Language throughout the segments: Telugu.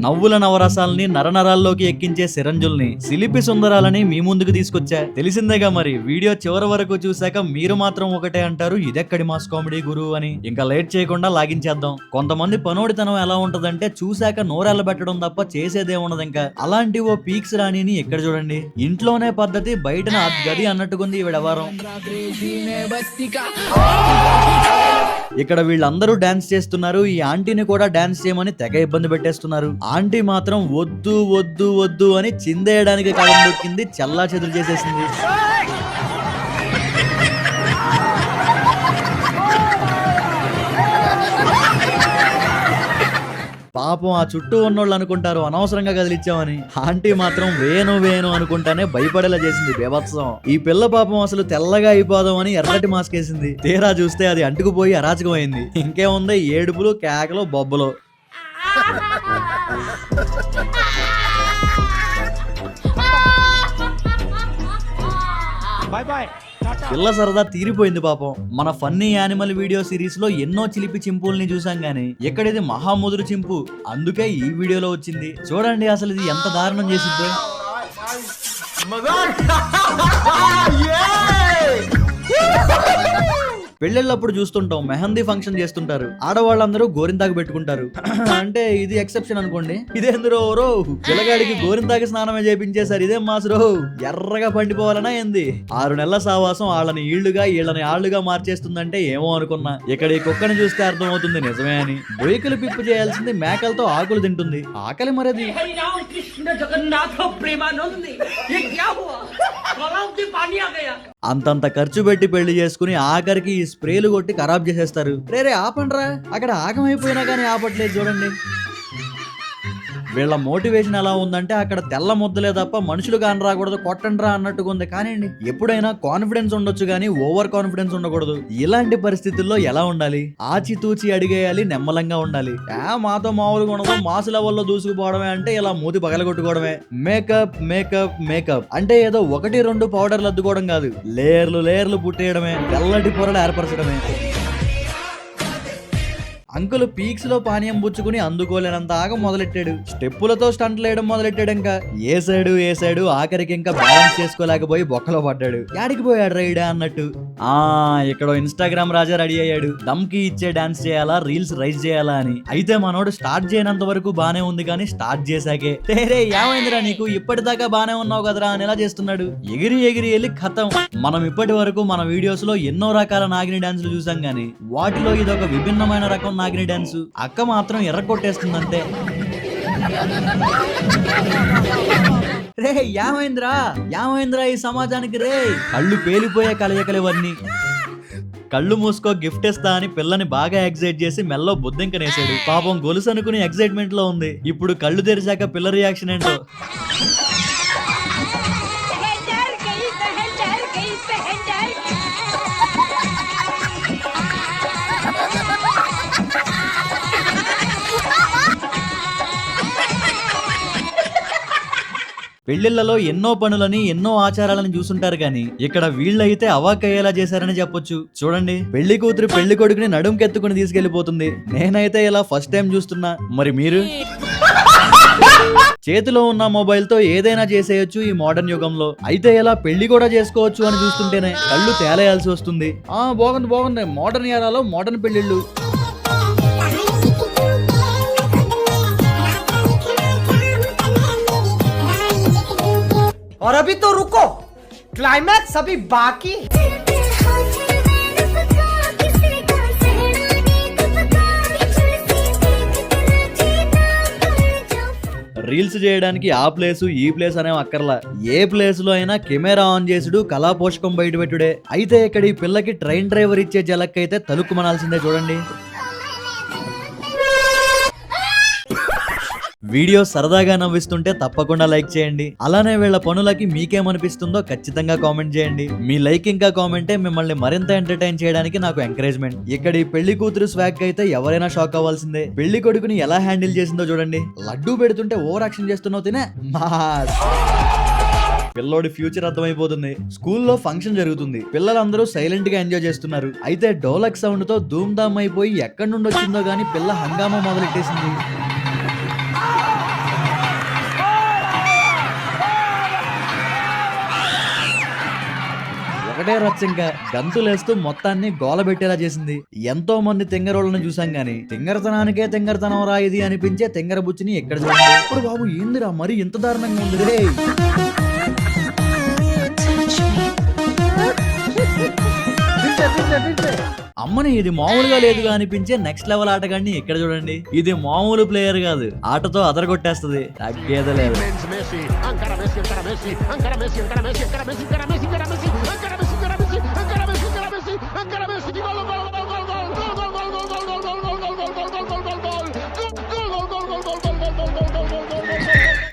నవ్వుల నవరసాలని నరనరాల్లోకి ఎక్కించే సిరంజుల్ని శిలిపి సుందరాలని మీ ముందుకు తీసుకొచ్చా. తెలిసిందేగా మరి. వీడియో చివరి వరకు చూశాక మీరు మాత్రం ఒకటే అంటారు, ఇదెక్కడి మాస్ కామెడీ గురు అని. ఇంకా లేట్ చేయకుండా లాగించేద్దాం. కొంతమంది పనోడితనం ఎలా ఉంటదంటే చూశాక నోరెళ్ళ పెట్టడం తప్ప చేసేదే ఉండదు. ఇంకా అలాంటి ఓ పీక్స్ రాణిని ఎక్కడ చూడండి. ఇంట్లోనే పద్ధతి, బయటన గది అన్నట్టుకుంది ఈ వ్యవహారం. ఇక్కడ వీళ్ళందరూ డాన్స్ చేస్తున్నారు. ఈ ఆంటీని కూడా డాన్స్ చేయమని తెగ ఇబ్బంది పెట్టేస్తున్నారు. ఆంటీ మాత్రం వద్దు వద్దు వద్దు అని చిందేయడానికి కాలం దొక్కింది, చల్లా చెదురు చేసేసింది. పాపం ఆ చుట్టూ ఉన్నోళ్ళు అనుకుంటారు అనవసరంగా కదిలిచ్చామని. ఆంటీ మాత్రం వేణు వేణు అనుకుంటానే భయపడేలా చేసింది బేభత్సం. ఈ పిల్ల పాపం అసలు తెల్లగా అయిపోదాం అని ఎర్రటి మాస్క్ వేసింది. తీరా చూస్తే అది అంటుకుపోయి అరాచకం అయింది. ఇంకేముంది, ఏడుపులు, కేకలు, బొబ్బలు. పిల్ల సరదా తీరిపోయింది పాపం. మన ఫన్నీ యానిమల్ వీడియో సిరీస్ లో ఎన్నో చిలిపి చింపుల్ని చూసాం గానీ ఇక్కడ ఇది మహాముదురు చింపు. అందుకే ఈ వీడియోలో వచ్చింది. చూడండి అసలు ఇది ఎంత దారుణం చేసిందో. పెళ్ళిళ్ళప్పుడు చూస్తుంటాం, మెహందీ ఫంక్షన్ చేస్తుంటారు. ఆడవాళ్ళందరూ గోరింతాకు పెట్టుకుంటారు. అంటే ఇది ఎక్సెప్షన్ అనుకోండి. ఇదేందురో రో పిల్లగాడికి గోరింతాకి స్నానమే చేపించేశారు. ఇదేం మాసురో ఎర్రగా పండిపోవాలనా ఏంది? 6 నెలల సావాసం వాళ్ళని ఈళ్ళని ఆళ్లుగా మార్చేస్తుందంటే ఏమో అనుకున్నా. ఇక్కడ ఈ కుక్కని చూస్తే అర్థమవుతుంది నిజమే అని. బొయ్యకులు పిప్పు చేయాల్సింది మేకలతో ఆకులు తింటుంది. ఆకలి మరది. అంతంత ఖర్చు పెట్టి పెళ్లి చేసుకుని ఆఖరికి ఈ స్ప్రేలు కొట్టి ఖరాబ్ చేసేస్తారు. రే ఆపండ్రా, అక్కడ ఆగమైపోయినా కానీ ఆపట్లేదు చూడండి. వీళ్ళ మోటివేషన్ ఎలా ఉందంటే అక్కడ తెల్ల ముద్దలే తప్ప మనుషులు కాని రాకూడదు, కొట్టండ్రా అన్నట్టుగా ఉంది. కానీ ఎప్పుడైనా కాన్ఫిడెన్స్ ఉండొచ్చు కానీ ఓవర్ కాన్ఫిడెన్స్ ఉండకూడదు. ఇలాంటి పరిస్థితుల్లో ఎలా ఉండాలి? ఆచితూచి అడిగేయాలి, నెమ్మలంగా ఉండాలి. మాతో మామూలుగా ఉండదు, మాసు లెవెల్లో దూసుకుపోవడమే అంటే ఇలా మూతి పగలగొట్టుకోవడమే. మేకప్ మేకప్ మేకప్ అంటే ఏదో 1-2 పౌడర్లు అద్దుకోవడం కాదు, లేయర్లు లేయర్లు పుట్టేయడమే, తెల్లటి పొరలు ఏర్పరచడమే. అంకుల్ పీక్స్ లో పానీయం పుచ్చుకుని అందుకోలేనంత ఆగం మొదలెట్టాడు. స్టెప్పులతో స్టంట్లు వేయడం మొదలెట్టాడు. ఇంకా ఏసాడు ఆఖరికి ఇంకా బ్యాలెన్స్ చేసుకోలేకపోయి బొక్కలో పడ్డాడు. యాడికి పోయాడు రైడా అన్నట్టు. ఇక్కడ ఇన్స్టాగ్రామ్ రాజా రెడీ అయ్యాడు. దమ్కి ఇచ్చే డాన్స్ చేయాలా, రీల్స్ రైజ్ చేయాలా అని. అయితే మనోడు స్టార్ట్ చేయనంత వరకు బానే ఉంది కానీ స్టార్ట్ చేశాకే రే ఏమైందిరా నీకు, ఇప్పటిదాకా బానే ఉన్నావు కదరా అని ఎలా చేస్తున్నాడు. ఎగిరి వెళ్ళి ఖతం. మనం ఇప్పటి వరకు మన వీడియోస్ లో ఎన్నో రకాల నాగిని డాన్సులు చూసాం గానీ వాటిలో ఇదొక విభిన్నమైన రకం నాగిని డాన్స్. అక్క మాత్రం ఎర్ర కొట్టేస్తుందంటే. రే ఏమైంద్రా ఈ సమాజానికి రే. కళ్ళు పేలిపోయే కలయికలేవన్నీ. కళ్ళు మూసుకో గిఫ్ట్ ఇస్తా అని పిల్లని బాగా ఎగ్జైట్ చేసి మెల్లో బుద్ధింకనేసాడు. పాపం గొలుసు అనుకుని ఎగ్జైట్మెంట్ లో ఉంది. ఇప్పుడు కళ్ళు తెరిచాక పిల్ల రియాక్షన్ ఏంటో. పెళ్లిళ్లలో ఎన్నో పనులని ఎన్నో ఆచారాలను చూసుంటారు గాని ఇక్కడ వీళ్ళైతే అవాకయ్యేలా చేశారని చెప్పొచ్చు. చూడండి, పెళ్లి కూతురు పెళ్లి కొడుకుని నడుంకెత్తుకుని తీసుకెళ్లిపోతుంది. నేనైతే ఇలా ఫస్ట్ టైం చూస్తున్నా. మరి మీరు? చేతిలో ఉన్న మొబైల్ తో ఏదైనా చేసేయచ్చు ఈ మోడర్న్ యుగంలో. అయితే ఇలా పెళ్లి కూడా చేసుకోవచ్చు అని చూస్తుంటేనే కళ్ళు తేలేయాల్సి వస్తుంది. బాగుంది మోడర్న్ ఏరాలో మోడర్న్ పెళ్లిళ్ళు. और अभी तो रुको, क्लाइमैक्स अभी बाकी। రీల్స్ చేయడానికి ఆ ప్లేస్ ఈ ప్లేస్ అనే అక్కర్లా. ఏ ప్లేస్ లో అయినా కెమెరా ఆన్ చేసుడు, కళా పోషకం బయట పెట్టుడే. అయితే ఇక్కడ ఈ పిల్లకి ట్రైన్ డ్రైవర్ ఇచ్చే జలక్ అయితే తలుక్కు మనాల్సిందే చూడండి. వీడియో సరదాగా నవ్విస్తుంటే తప్పకుండా లైక్ చేయండి. అలానే వీళ్ళ పనులకి మీకేమనిపిస్తుందో ఖచ్చితంగా కామెంట్ చేయండి. మీ లైక్ ఇంకా కామెంటే మిమ్మల్ని మరింత ఎంటర్టైన్ చేయడానికి నాకు ఎంకరేజ్మెంట్. ఇక్కడ ఈ పెళ్లి కూతురు స్వాగ్ అయితే ఎవరైనా షాక్ అవ్వాల్సిందే. పెళ్లి కొడుకుని ఎలా హ్యాండిల్ చేసిందో చూడండి. లడ్డూ పెడుతుంటే ఓవర్ యాక్షన్ చేస్తున్నావు తినే. పిల్లోడి ఫ్యూచర్ అర్థమైపోతుంది. స్కూల్లో ఫంక్షన్ జరుగుతుంది. పిల్లలందరూ సైలెంట్ గా ఎంజాయ్ చేస్తున్నారు. అయితే డోలక్ సౌండ్ తో ధూమ్ ధామ్ అయిపోయి ఎక్కడి నుండి వచ్చిందో గానీ పిల్ల హంగామా మొదలెట్టేసింది. ఒకటే రచ్చ, ఇంకా గంతులేస్తూ మొత్తాన్ని గోలబెట్టేలా చేసింది. ఎంతో మంది తింగరోళ్ళని చూసాం గానీ తింగరతనానికే తింగరతనం రా ఇది అనిపించే తింగర బుచ్చిని ఎక్కడ చూడండి. ఇప్పుడు బాబు ఏందిరా మరి ఇంత దారుణంగా ఉంది రే. అమ్మని ఇది మామూలుగా లేదుగా అనిపించే నెక్స్ట్ లెవెల్ ఆటగాడిని ఇక్కడ చూడండి. ఇది మామూలు ప్లేయర్ కాదు, ఆటతో అదరగొట్టేస్తది, తగ్గేదే లేదు.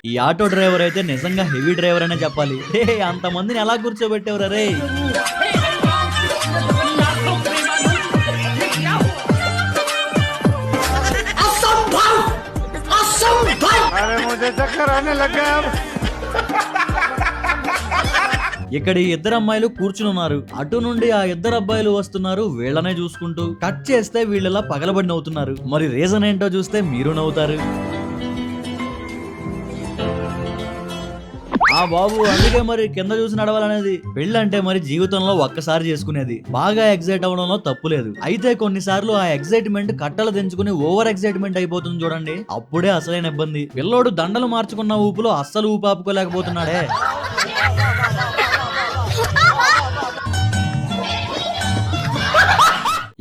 ఈ ఆటో డ్రైవర్ అయితే నిజంగా హెవీ డ్రైవర్ అనే చెప్పాలి. అంత మందిని ఎలా కూర్చోబెట్టేవరా రే. ఇక్కడ ఈ ఇద్దరు అమ్మాయిలు కూర్చుని ఉన్నారు. అటు నుండి ఆ ఇద్దరు అబ్బాయిలు వస్తున్నారు, వీళ్ళనే చూసుకుంటూ. కట్ చేస్తే వీళ్ళలా పగలబడి నవ్వుతున్నారు. మరి రీజన్ ఏంటో చూస్తే మీరు నవ్వుతారు. ఆ బాబు అందుకే మరి కింద చూసి నడవాలనేది. పెళ్ళంటే మరి జీవితంలో ఒక్కసారి చేసుకునేది. బాగా ఎగ్జైట్ అవ్వడంలో తప్పు లేదు. అయితే కొన్నిసార్లు ఆ ఎగ్జైట్మెంట్ కట్టలు తెంచుకుని ఓవర్ ఎగ్జైట్మెంట్ అయిపోతుంది చూడండి, అప్పుడే అసలైన ఇబ్బంది. పిల్లోడు దండలు మార్చుకున్న ఊపులో అస్సలు ఊపు ఆపుకోలేకపోతున్నాడే.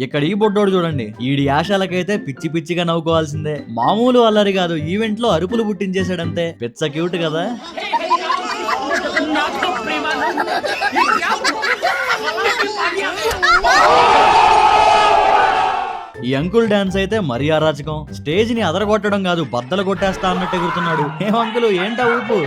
ఇక్కడ ఈ బొడ్డోడు చూడండి, ఈడి యాశాలకైతే పిచ్చి పిచ్చిగా నవ్వుకోవాల్సిందే. మామూలు అల్లరి కాదు, ఈవెంట్ లో అరుపులు పుట్టించేసాడంతే. పిచ్చ క్యూట్ కదా. ఈ అంకుల్ డాన్స్ అయితే మరీ అరాచకం. స్టేజ్ ని అదరగొట్టడం కాదు, బద్దలు కొట్టేస్తా అన్నట్టు ఎగురుతున్నాడు. ఏం అంకుల్ ఏంటా ఊపు.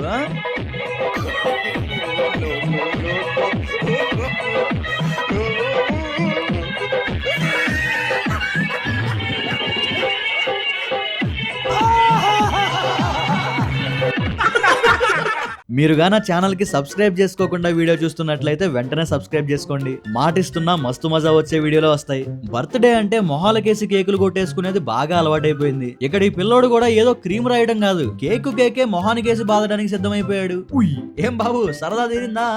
మీరుగా నా ఛానల్ కి సబ్స్క్రైబ్ చేసుకోకుండా వీడియో చూస్తున్నట్లయితే వెంటనే సబ్స్క్రైబ్ చేసుకోండి. మాటిస్తున్నా మస్తు మజా వచ్చే వీడియోలో వస్తాయి. బర్త్డే అంటే మొహాలకేసి కేకులు కొట్టేసుకునేది బాగా అలవాటైపోయింది. ఇక్కడ ఈ పిల్లోడు కూడా ఏదో క్రీమ్ రాయడం కాదు, కేకే మొహానికేసి బాధడానికి సిద్ధమైపోయాడు. ఏం బాబు సరదా తీరిందా.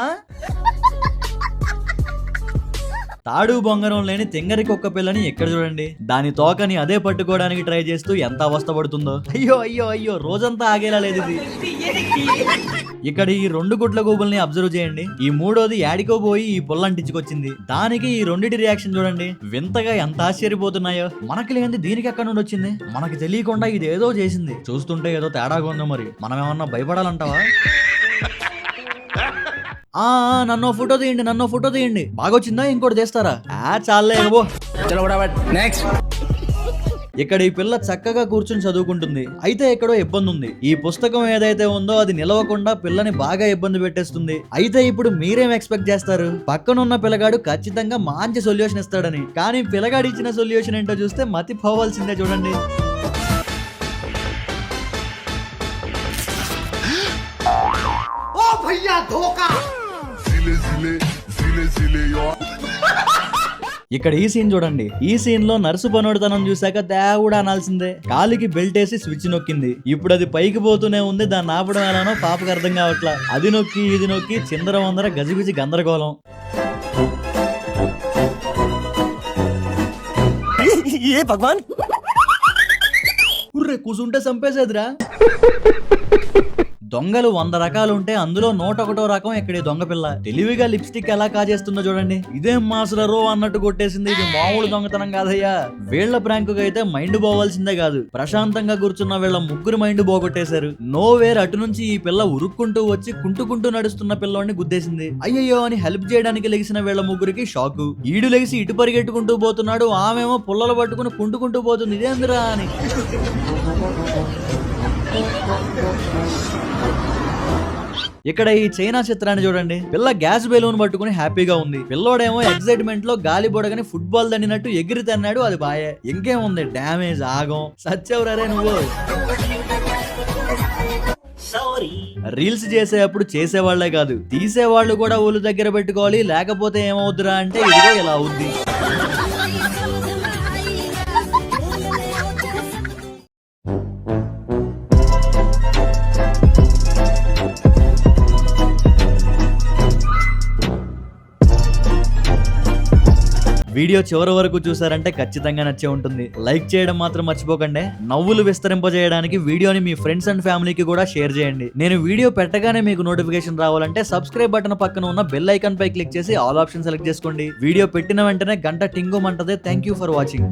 తాడు బొంగరం లేని తింగరికి ఒక్క పిల్లని ఎక్కడ చూడండి. దాని తోకని అదే పట్టుకోవడానికి ట్రై చేస్తూ ఎంత అవస్థపడుతుందో. అయ్యో అయ్యో అయ్యో, రోజంతా ఆగేలా లేదు ఇది. ఇక్కడ ఈ 2 గుడ్ల గూబుల్ని అబ్జర్వ్ చేయండి. ఈ మూడోది యాడికో పోయి ఈ పుల్లంటించుకొచ్చింది. దానికి ఈ రెండిటి రియాక్షన్ చూడండి, వింతగా ఎంత ఆశ్చర్యపోతున్నాయో. మనకి లేని దీనికి ఎక్కడి నుండి వచ్చింది, మనకి తెలియకుండా ఇది ఏదో చేసింది. చూస్తుంటే ఏదో తేడాగా ఉందో. మరి మనం ఏమన్నా భయపడాలంటావా. నన్నో ఫోటో తీయండి, బాగొచ్చిందా ఇంకోటి చేస్తారా. చాలే నెక్స్ట్. ఇక్కడ ఈ పిల్ల చక్కగా కూర్చుని చదువుకుంటుంది. అయితే ఎక్కడో ఇబ్బంది ఉంది. ఈ పుస్తకం ఏదైతే ఉందో అది నిలవకుండా పిల్లని బాగా ఇబ్బంది పెట్టేస్తుంది. అయితే ఇప్పుడు మీరేం ఎక్స్పెక్ట్ చేస్తారు, పక్కనున్న పిల్లగాడు ఖచ్చితంగా మంచి సొల్యూషన్ ఇస్తాడని. కానీ పిల్లగాడు ఇచ్చిన సొల్యూషన్ ఏంటో చూస్తే మతి పోవాల్సిందే చూడండి. ओ भैया धोखा। ఇక్కడ ఈ సీన్ చూడండి. ఈ సీన్ లో నర్సు పనోడితనం చూసాక దేవుడు అనాల్సిందే. కాలికి బెల్ట్ వేసి స్విచ్ నొక్కింది. ఇప్పుడు అది పైకి పోతూనే ఉంది. దాన్ని ఆపడం ఎలానో పాపకు అర్థం కావట్లా. అది నొక్కి ఇది నొక్కి చిందర వందర గజిబిజి గందరగోళం. ఏ భగవాన్, కూసుంటే చంపేసేదిరా. దొంగలు 100 రకాలుంటే అందులో 101వ రకం ఇక్కడ దొంగ పిల్ల. తెలివిగా లిప్స్టిక్ ఎలా కాజేస్తుందో చూడండి. ఇదేం మాసులరో అన్నట్టు కొట్టేసింది. ఇది మామూలు దొంగతనం కాదయ్యా. వీళ్ల ప్రాంకు అయితే మైండ్ పోవాల్సిందే కాదు, ప్రశాంతంగా కూర్చున్న వీళ్ళ ముగ్గురు మైండ్ పోగొట్టేశారు. నోవేర్ అటు నుంచి ఈ పిల్ల ఉరుక్కుంటూ వచ్చి కుంటుకుంటూ నడుస్తున్న పిల్లోని గుద్దేసింది. అయ్యయ్యో అని హెల్ప్ చేయడానికి లెగిసిన వీళ్ళ ముగ్గురికి షాకు. ఈడు లెగిసి ఇటు పరిగెట్టుకుంటూ పోతున్నాడు, ఆమెమో పుల్లలు పట్టుకుని కుంటుకుంటూ పోతుంది. ఇదేందిరా అని. ఇక్కడ ఈ చైనా చిత్రాన్ని చూడండి. పిల్ల గ్యాస్ బెలూన్ పట్టుకుని హ్యాపీగా ఉంది. పిల్లోడేమో ఎక్సైట్మెంట్ లో గాలి బొడగని ఫుట్బాల్ దండినట్టు ఎగిరి తన్నాడు. అది బాయే. ఇంకేముంది, డ్యామేజ్ ఆగం. సచ్చెవరే నువ్వు. రీల్స్ చేసేటప్పుడు చేసేవాళ్లే కాదు, తీసేవాళ్ళు కూడా ఊళ్ళు దగ్గర పెట్టుకోవాలి. లేకపోతే ఏమవుద్దురా అంటే ఇదిగో ఇలా అవుద్ది. వీడియో చివరి వరకు చూసారంటే ఖచ్చితంగా నచ్చే ఉంటుంది. లైక్ చేయడం మాత్రం మర్చిపోకండి. నవ్వులు విస్తరింపజేయడానికి వీడియోని మీ ఫ్రెండ్స్ అండ్ ఫ్యామిలీకి కూడా షేర్ చేయండి. నేను వీడియో పెట్టగానే మీకు నోటిఫికేషన్ రావాలంటే సబ్స్క్రైబ్ బటన్ పక్కన ఉన్న బెల్ ఐకాన్ పై క్లిక్ చేసి ఆల్ ఆప్షన్ సెలెక్ట్ చేసుకోండి. వీడియో పెట్టిన వెంటనే గంట టింగుమంటది. Thank you for watching.